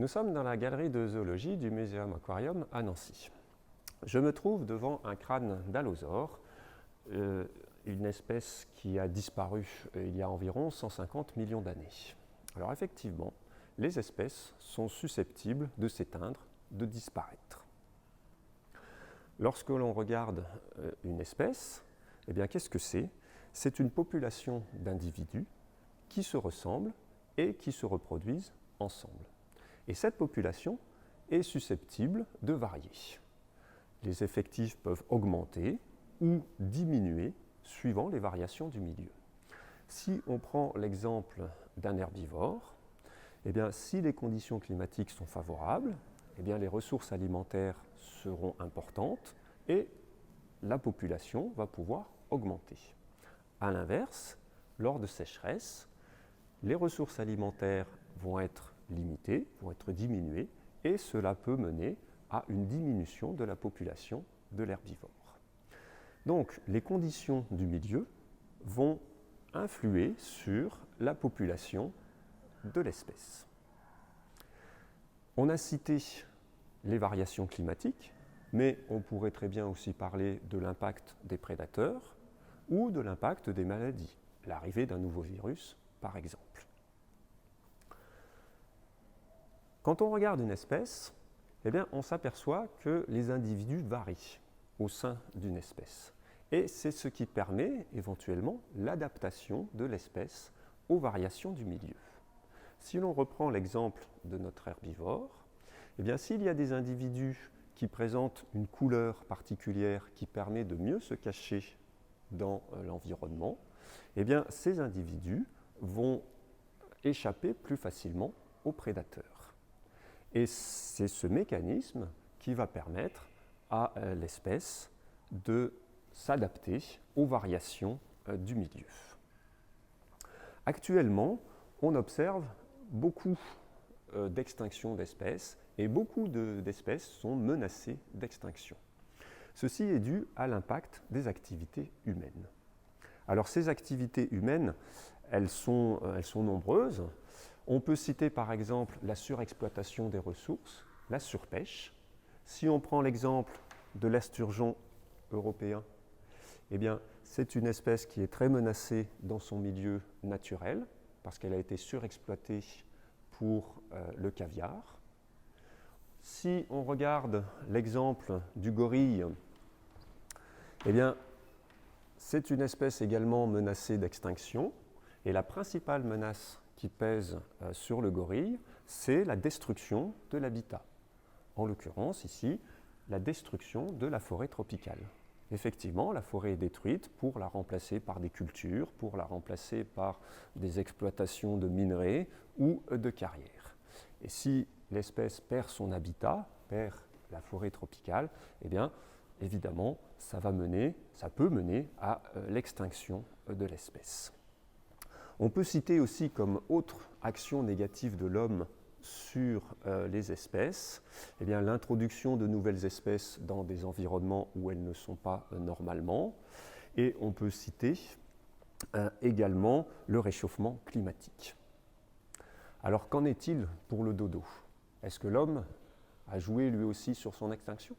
Nous sommes dans la galerie de zoologie du Muséum Aquarium à Nancy. Je me trouve devant un crâne d'allosaure, une espèce qui a disparu il y a environ 150 millions d'années. Alors effectivement, les espèces sont susceptibles de s'éteindre, de disparaître. Lorsque l'on regarde une espèce, eh bien qu'est-ce que c'est? C'est une population d'individus qui se ressemblent et qui se reproduisent ensemble. Et cette population est susceptible de varier. Les effectifs peuvent augmenter ou diminuer suivant les variations du milieu. Si on prend l'exemple d'un herbivore, eh bien, si les conditions climatiques sont favorables, eh bien, les ressources alimentaires seront importantes et la population va pouvoir augmenter. A l'inverse, lors de sécheresse, les ressources alimentaires vont être limitées, vont être diminuées, et cela peut mener à une diminution de la population de l'herbivore. Donc, les conditions du milieu vont influer sur la population de l'espèce. On a cité les variations climatiques, mais on pourrait très bien aussi parler de l'impact des prédateurs ou de l'impact des maladies, l'arrivée d'un nouveau virus par exemple. Quand on regarde une espèce, eh bien, on s'aperçoit que les individus varient au sein d'une espèce. Et c'est ce qui permet éventuellement l'adaptation de l'espèce aux variations du milieu. Si l'on reprend l'exemple de notre herbivore, eh bien, s'il y a des individus qui présentent une couleur particulière qui permet de mieux se cacher dans l'environnement, eh bien, ces individus vont échapper plus facilement aux prédateurs. Et c'est ce mécanisme qui va permettre à l'espèce de s'adapter aux variations du milieu. Actuellement, on observe beaucoup d'extinction d'espèces et beaucoup d'espèces sont menacées d'extinction. Ceci est dû à l'impact des activités humaines. Alors ces activités humaines, elles sont nombreuses. On peut citer par exemple la surexploitation des ressources, la surpêche. Si on prend l'exemple de l'esturgeon européen, eh bien, c'est une espèce qui est très menacée dans son milieu naturel parce qu'elle a été surexploitée pour le caviar. Si on regarde l'exemple du gorille, eh bien, c'est une espèce également menacée d'extinction et la principale menace qui pèse sur le gorille, c'est la destruction de l'habitat. En l'occurrence, ici, la destruction de la forêt tropicale. Effectivement, la forêt est détruite pour la remplacer par des cultures, pour la remplacer par des exploitations de minerais ou de carrières. Et si l'espèce perd son habitat, perd la forêt tropicale, eh bien, évidemment, ça peut mener à l'extinction de l'espèce. On peut citer aussi comme autre action négative de l'homme sur les espèces, eh bien, l'introduction de nouvelles espèces dans des environnements où elles ne sont pas normalement. Et on peut citer également le réchauffement climatique. Alors qu'en est-il pour le dodo? Est-ce que l'homme a joué lui aussi sur son extinction?